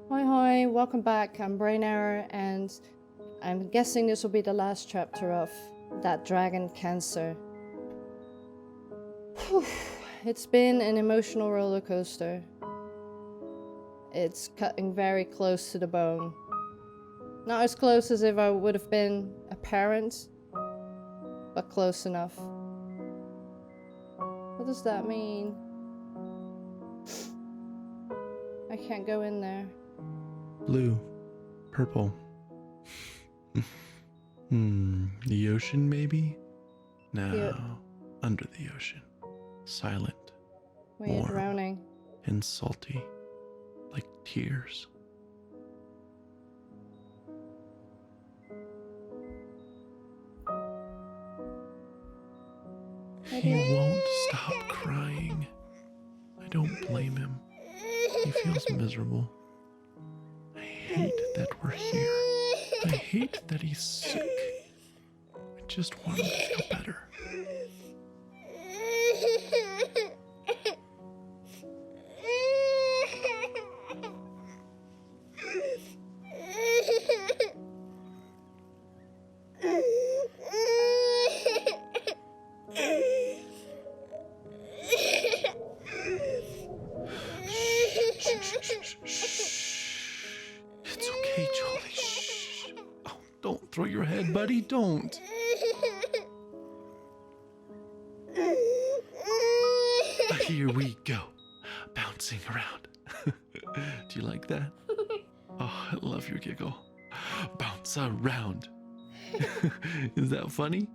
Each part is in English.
Hi, welcome back. I'm BrainError, and I'm guessing this will be the last chapter of that dragon cancer. Whew. It's been an emotional roller coaster. It's cutting very close to the bone. Not as close as if I would have been a parent, but close enough. What does that mean? I can't go in there. Blue, purple. The ocean maybe? No, under the ocean. Silent, Where you're warm, drowning. and salty, like tears. He won't stop crying. I don't blame him. He feels miserable. I hate that we're here. I hate that he's sick. I just want him to feel better. It's okay, Jolie. Shh. Oh, don't throw your head, buddy. Don't. Here we go. Bouncing around. Do you like that? Oh, I love your giggle. Bounce around. Is that funny?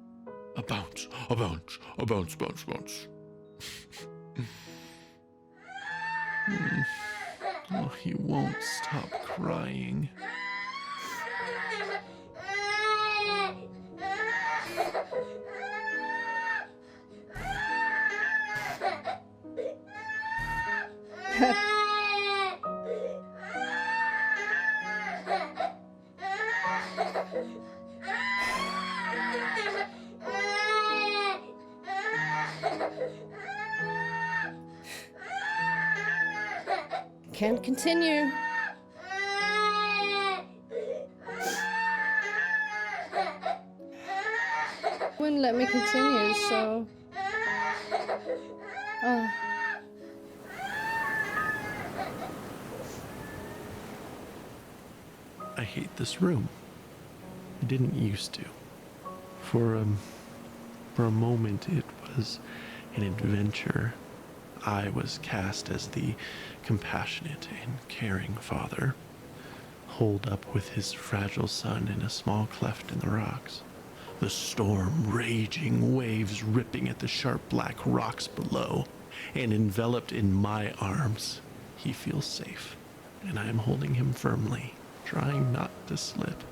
A bounce, a bounce, a bounce, bounce, bounce. Oh, he won't stop crying. Can't continue. Wouldn't let me continue, so... I hate this room. I didn't used to. For a moment it was an adventure. I was cast as the compassionate and caring father, holed up with his fragile son in a small cleft in the rocks. The storm raging, waves ripping at the sharp black rocks below, and enveloped in my arms, he feels safe, and I am holding him firmly, trying not to slip.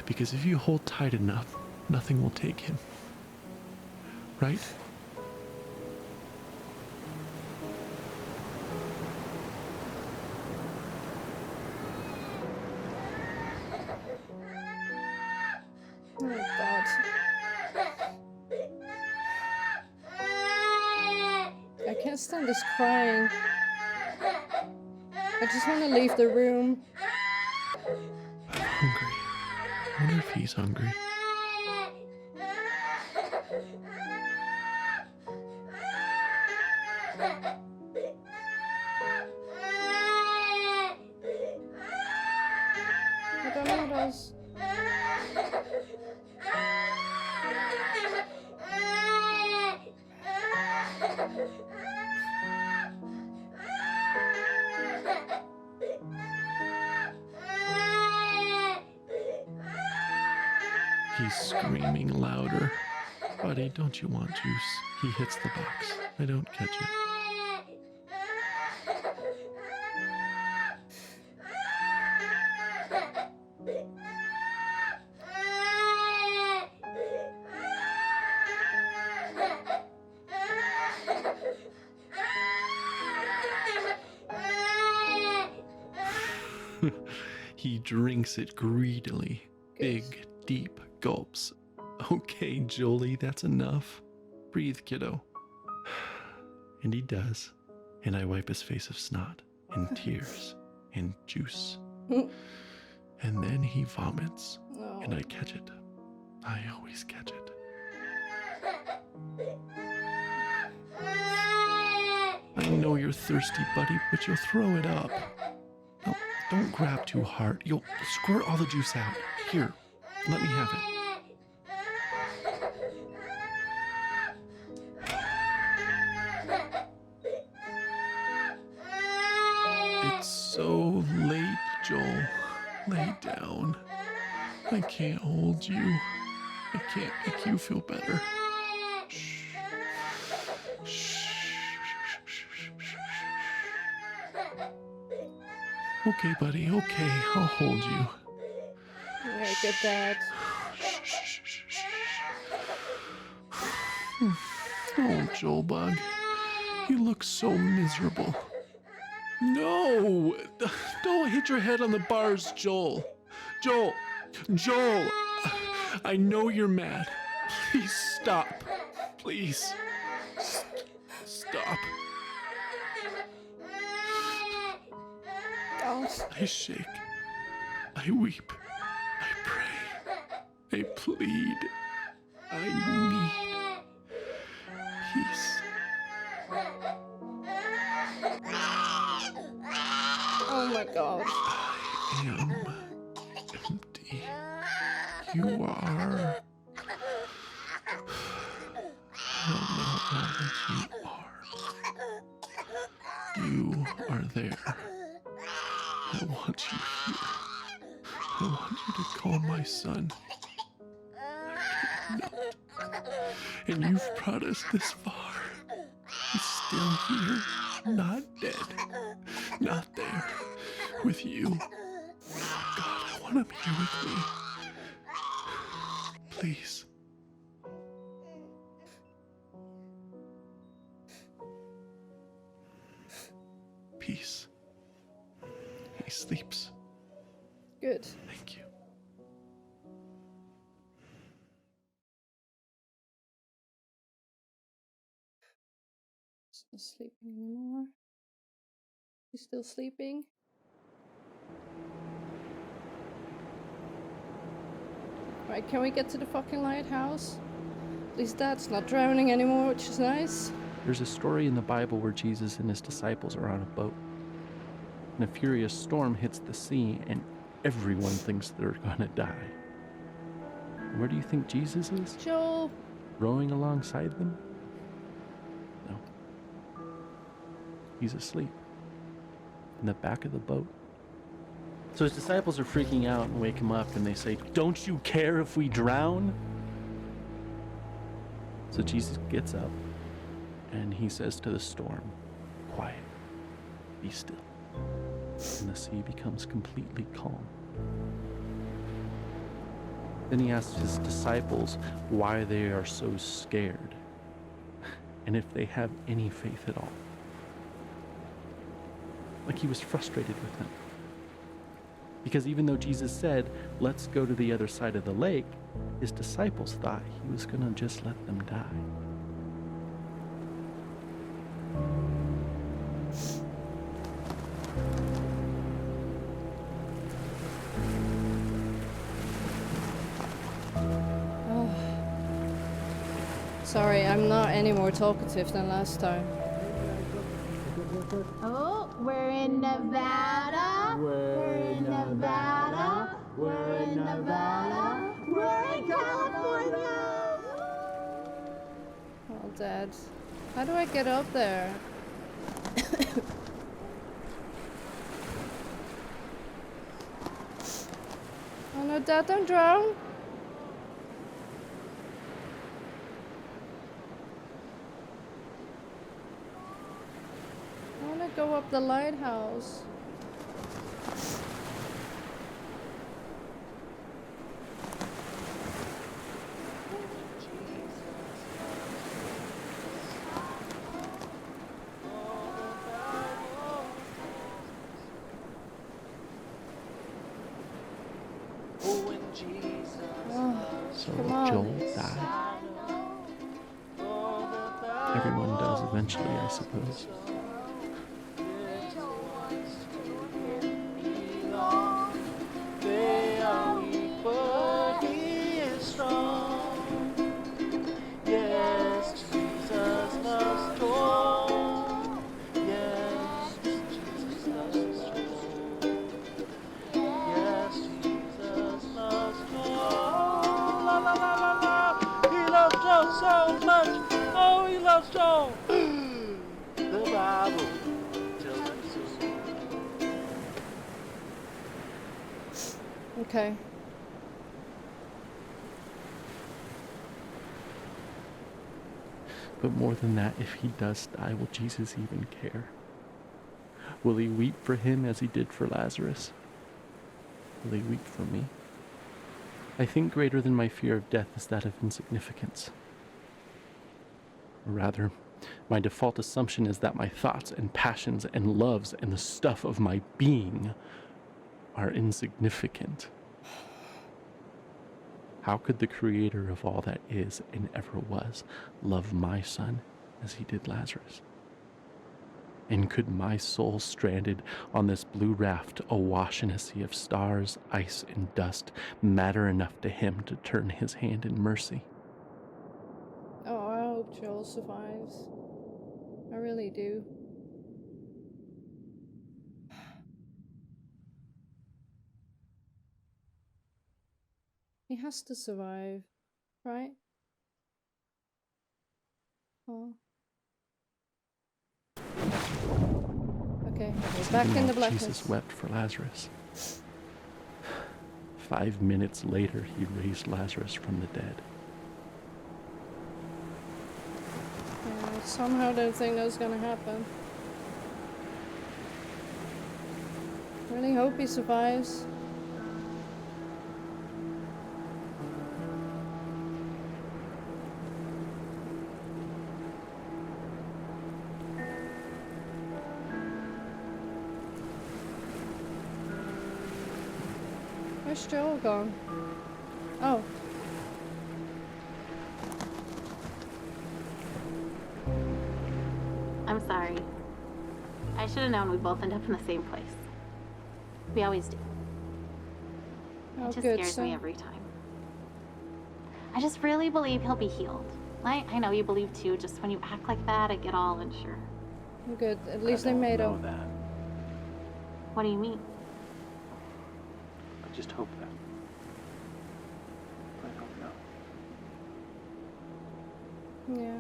Because if you hold tight enough, nothing will take him. Right? Oh God. I can't stand this crying. I just want to leave the room. I'm hungry. I wonder if he's hungry. I don't know what else. He's screaming louder. Buddy, don't you want juice? He hits the box. I don't catch it. He drinks it greedily. Big, deep gulps. Okay, Jolie, that's enough. Breathe, kiddo. And he does. And I wipe his face of snot and tears and juice. And then he vomits, and I catch it. I always catch it. I know you're thirsty, buddy, but you'll throw it up. No, don't grab too hard. You'll squirt all the juice out. Here, let me have it. It's so late, Joel. Lay down. I can't hold you. I can't make you feel better. Shh. Shh. Okay, buddy. Okay, I'll hold you. Very good, Dad. Oh, Joel Bug. You look so miserable. No! Don't hit your head on the bars, Joel. Joel! I know you're mad. Please stop. Please. Stop. Gosh. I shake. I weep. I pray. I plead. I need peace. Oh my god. I am empty. You are. I don't know all that you are. You are there. I want you here. I want you to call my son. I cannot. And you've brought us this far. He's still here. Not dead. Not there. With you. God, I want him here with me. Please. Peace. He sleeps. Good. Thank you. He's not sleeping anymore. He's still sleeping. Right, can we get to the fucking lighthouse? At least Dad's not drowning anymore, which is nice. There's a story in the Bible where Jesus and his disciples are on a boat. And a furious storm hits the sea, and everyone thinks they're gonna die. Where do you think Jesus is? Joel. Rowing alongside them? No. He's asleep. In the back of the boat. So his disciples are freaking out and wake him up, and they say, "Don't you care if we drown?" So Jesus gets up, and he says to the storm, "Quiet, be still." And the sea becomes completely calm. Then he asks his disciples why they are so scared, and if they have any faith at all. Like he was frustrated with them. Because even though Jesus said, "Let's go to the other side of the lake," his disciples thought he was going to just let them die. Sorry, I'm not any more talkative than last time. Oh, we're in Nevada. We're in Nevada. We're in Nevada. We're in California. Oh, Dad. How do I get up there? Oh no, Dad, don't drown. I wanna go up the lighthouse. So Come on. Joel died. Everyone does eventually, I suppose. Joel! The Bible tells us so. Okay. But more than that, if he does die, will Jesus even care? Will he weep for him as he did for Lazarus? Will he weep for me? I think greater than my fear of death is that of insignificance. Or rather, my default assumption is that my thoughts and passions and loves and the stuff of my being are insignificant. How could the creator of all that is and ever was love my son as he did Lazarus? And could my soul stranded on this blue raft awash in a sea of stars, ice, and dust matter enough to him to turn his hand in mercy? Oh, I hope Joel survives. I really do. He has to survive, right? Oh. Okay, we're back in the blackness. Jesus wept for Lazarus. 5 minutes later, he raised Lazarus from the dead. Yeah, I somehow don't think that's gonna happen. Really hope he survives. Where's Joel gone? Oh. I'm sorry. I should have known we'd both end up in the same place. We always do. Oh, It just good, scares so. me every time. I just really believe he'll be healed. I know you believe too, just when you act like that, I get all unsure. Good. At least they made him. that. What do you mean? I just hope that. I don't know. Yeah.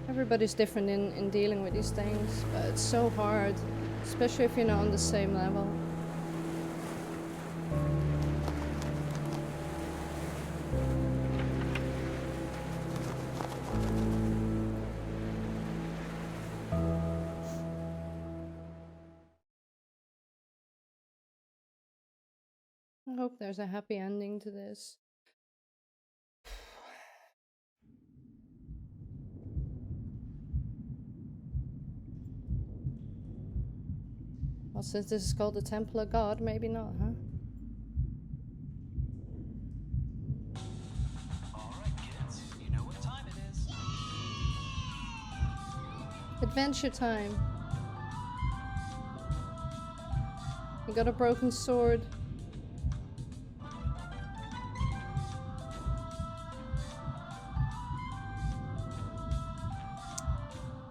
Everybody's different in dealing with these things, but it's so hard, especially if you're not on the same level. I hope there's a happy ending to this. Well, since this is called the Temple of God, maybe not, huh? Alright, kids, you know what time it is. Adventure time. You got a broken sword.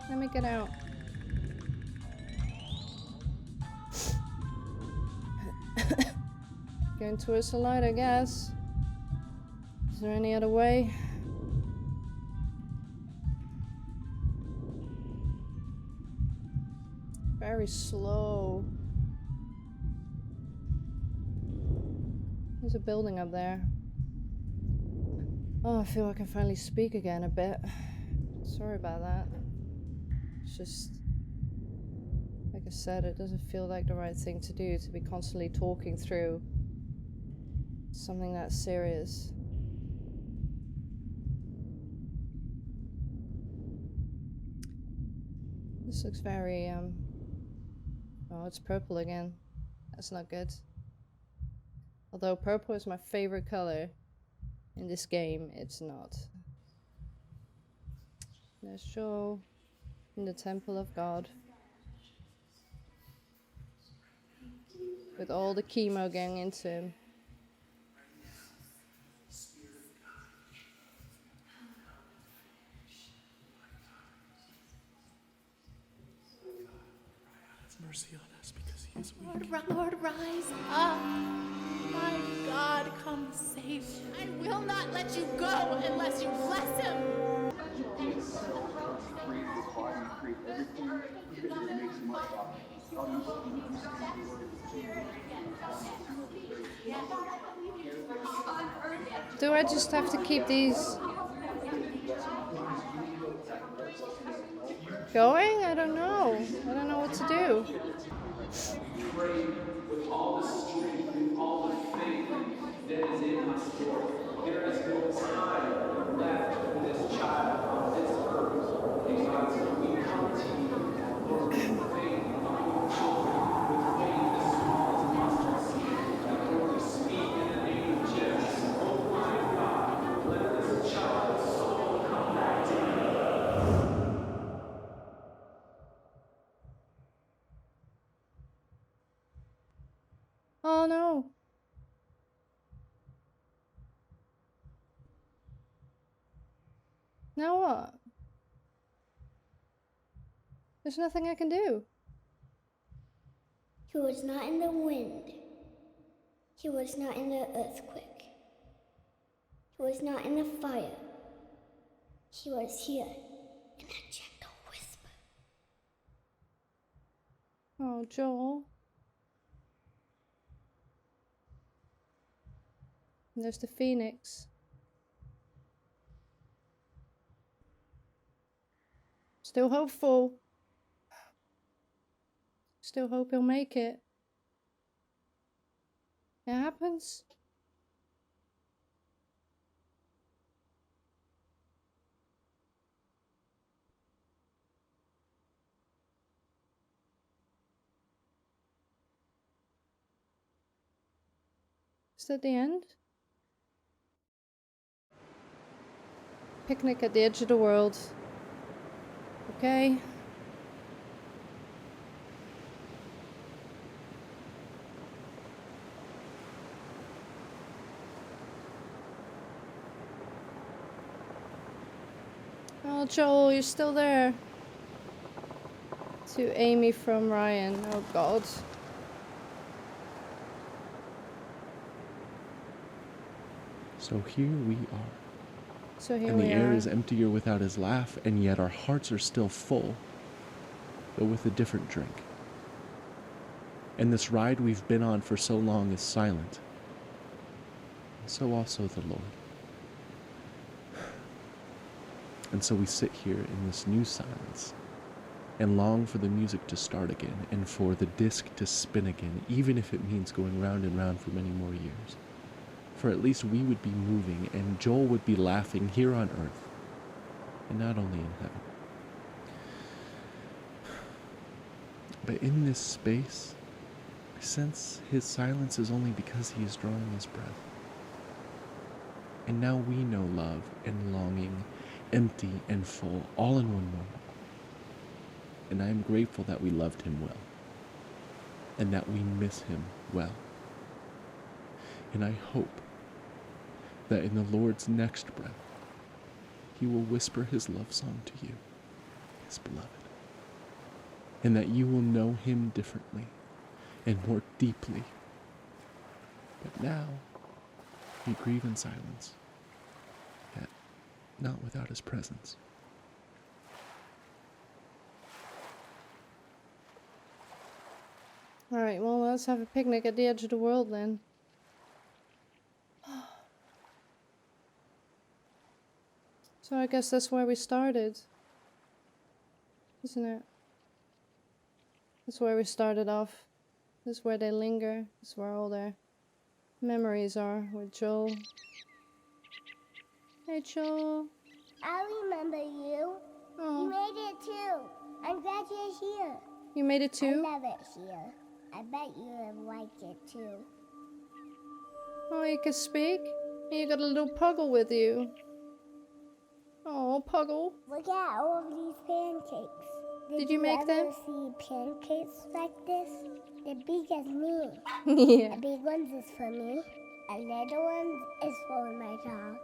Let me get out. Going towards the light, I guess. Is there any other way? Very slow. There's a building up there. Oh, I feel I can finally speak again a bit. Sorry about that. It's just, like I said, it doesn't feel like the right thing to do, to be constantly talking through something that serious. This looks very, oh, it's purple again. That's not good. Although purple is my favorite color in this game, it's not. Let's show in the Temple of God. With all the chemo going into him. Mercy on us because he is weak. Lord, rise up. My God, come save me. I will not let you go unless you bless him. Do I just have to keep these going? I don't know. I don't know what to do. Pray with all the strength, with all the faith that is in us, Lord. There is no time left for this child on this earth. And God, so we come to you, Lord, with faith of your children, with faith as small as mustard seed. And Lord, we speak in the name of Jesus. Oh my God, let this child's soul come back to you. Oh no. Now what? There's nothing I can do. He was not in the wind. He was not in the earthquake. He was not in the fire. He was here in a gentle whisper. Oh, Joel. And there's the phoenix. Still hopeful. Still hope he'll make it. It happens. Is that the end? Picnic at the edge of the world. Okay. Oh, Joel, you're still there. To Amy from Ryan. Oh, God. So here we are. So here And we the are. air is emptier without his laugh, and yet our hearts are still full, but with a different drink. And this ride we've been on for so long is silent. And so also the Lord. And so we sit here in this new silence and long for the music to start again and for the disc to spin again, even if it means going round and round for many more years. For at least we would be moving and Joel would be laughing here on earth and not only in heaven. But in this space, I sense his silence is only because he is drawing his breath. And now we know love and longing, empty and full, all in one moment. And I am grateful that we loved him well, and that we miss him well. And I hope that in the Lord's next breath, he will whisper his love song to you, his beloved, and that you will know him differently and more deeply. But now, we grieve in silence, yet not without his presence. Alright, well, let's have a picnic at the edge of the world then. So I guess that's where we started. Isn't it? That's where we started off. This is where they linger. This is where all their memories are with Joel. Hey, Joel. I remember you. You Oh, made it too. I'm glad you're here. you made it I too? love it here. I bet you have liked it too. Oh, you can speak? And you got a little puggle with you. Oh, puggle. Look at all of these pancakes. Did you make them? ever see pancakes like this? They're big as me. Yeah. A big one is for me. A little one is for my dog.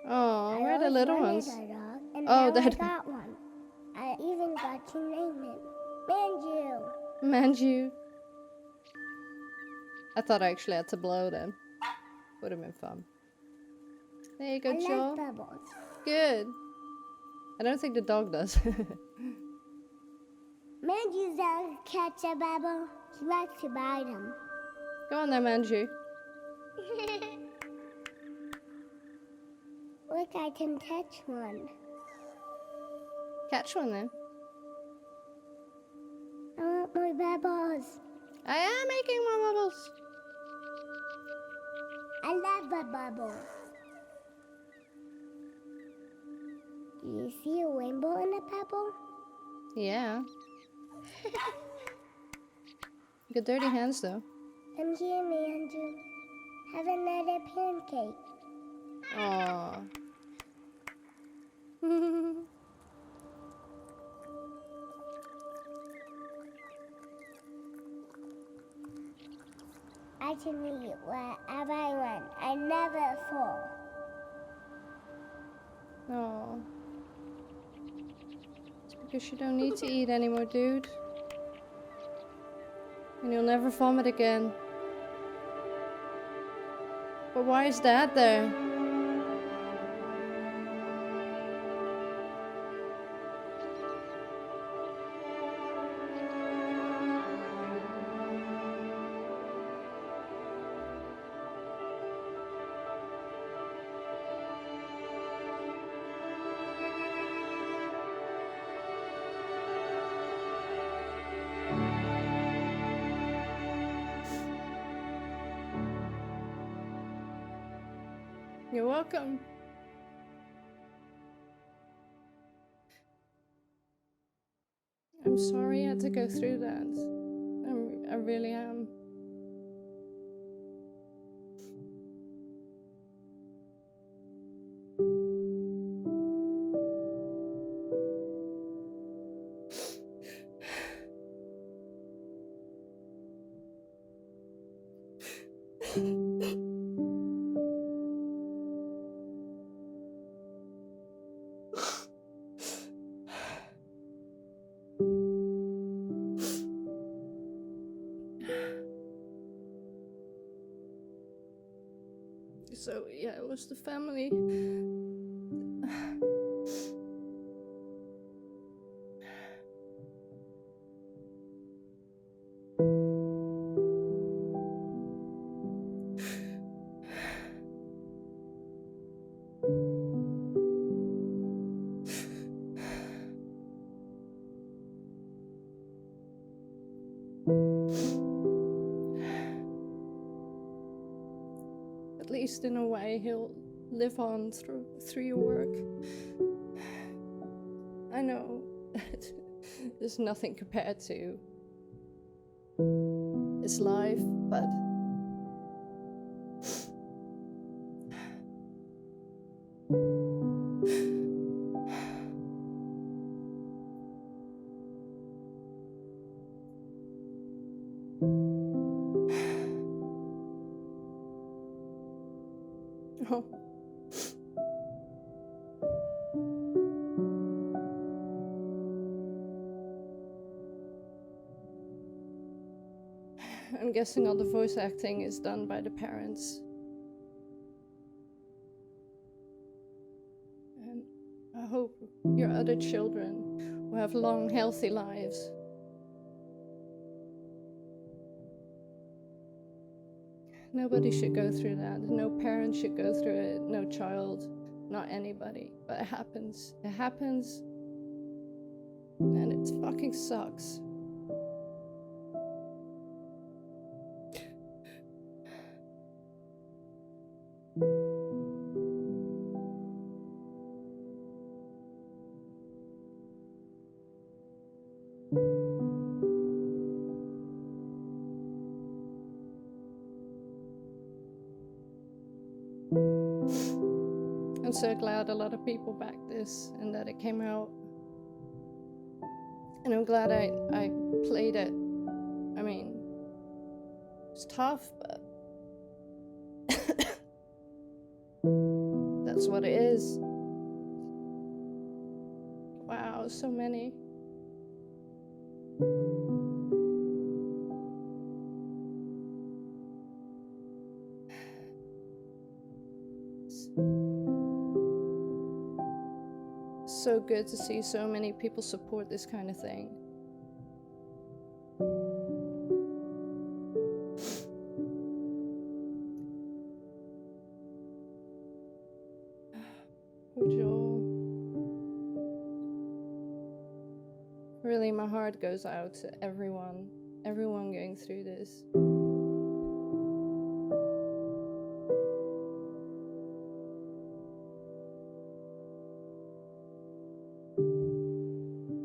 Oh, where are the always little wanted ones? a dog, and Oh, now I that- got one. I even got to name it Manju. Manju. I thought I actually had to blow them. Would have been fun. There you go, I Joel. like bubbles. Good. I don't think the dog does. Mandy's doesn't catch a bubble. He likes to bite them. Go on then, Manju. Look, I can catch one. Catch one then. I want more bubbles. I am making more bubbles. I love the bubbles. Do you see a rainbow in a pebble? Yeah. You got dirty hands though. Come here, Manju. Have another pancake. Aww. I can eat whatever I want. I never fall. Aww. It's because you don't need to eat anymore, dude. And you'll never vomit again. But why is Dad there? You're welcome. I'm sorry I had to go through that. I really am. So yeah, it was the family. At least in a way, he'll live on through your work. I know there's nothing compared to his life, but oh. I'm guessing all the voice acting is done by the parents. And I hope your other children will have long, healthy lives. Nobody should go through that. No parent should go through it. No child. Not anybody. But it happens. It happens. And it fucking sucks. I'm so glad a lot of people backed this and that it came out. And I'm glad I played it. I mean, it's tough, but that's what it is. Wow, so many. so good to see so many people support this kind of thing. Poor Joel. Really, my heart goes out to everyone going through this.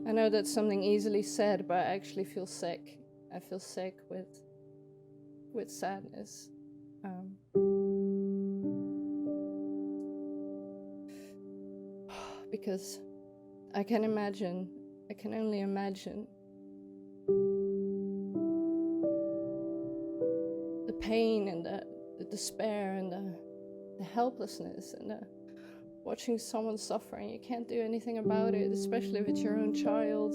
I know that's something easily said, but I actually feel sick. I feel sick with sadness. Because I can only imagine the pain and the despair and the helplessness and watching someone suffer and you can't do anything about it, especially if it's your own child.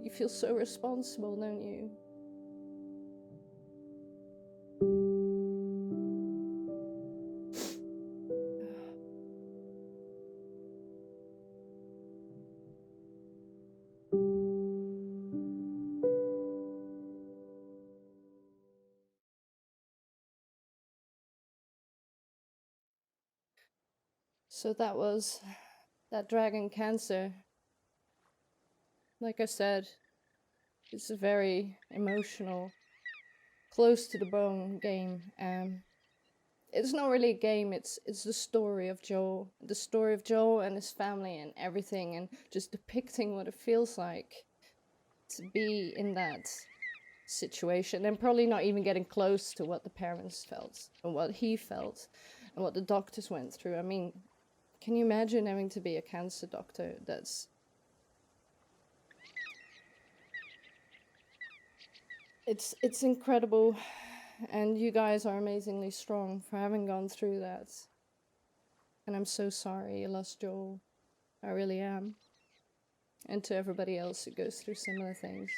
You feel so responsible, don't you? So that was that dragon cancer. Like I said, it's a very emotional, close to the bone game. It's not really a game, it's the story of Joel. The story of Joel and his family and everything, and just depicting what it feels like to be in that situation, and probably not even getting close to what the parents felt and what he felt and what the doctors went through. I mean, can you imagine having to be a cancer doctor? It's incredible, and you guys are amazingly strong for having gone through that. And I'm so sorry you lost Joel. I really am. And to everybody else who goes through similar things.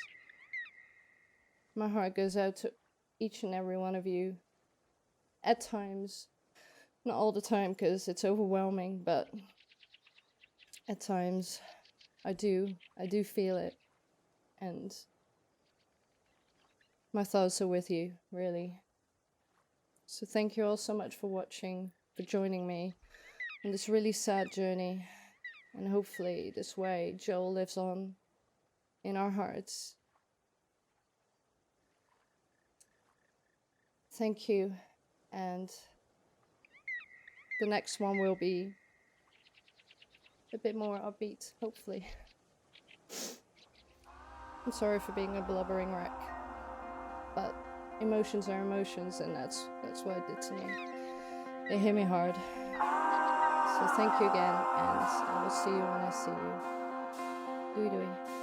My heart goes out to each and every one of you. At times, not all the time because it's overwhelming, but at times I do feel it. And my thoughts are with you, really. So thank you all so much for watching, for joining me on this really sad journey. And hopefully this way Joel lives on in our hearts. Thank you. And the next one will be a bit more upbeat, hopefully. I'm sorry for being a blubbering wreck, but emotions are emotions, and that's what it did to me. They hit me hard. So thank you again, and I will see you when I see you. Doei doei.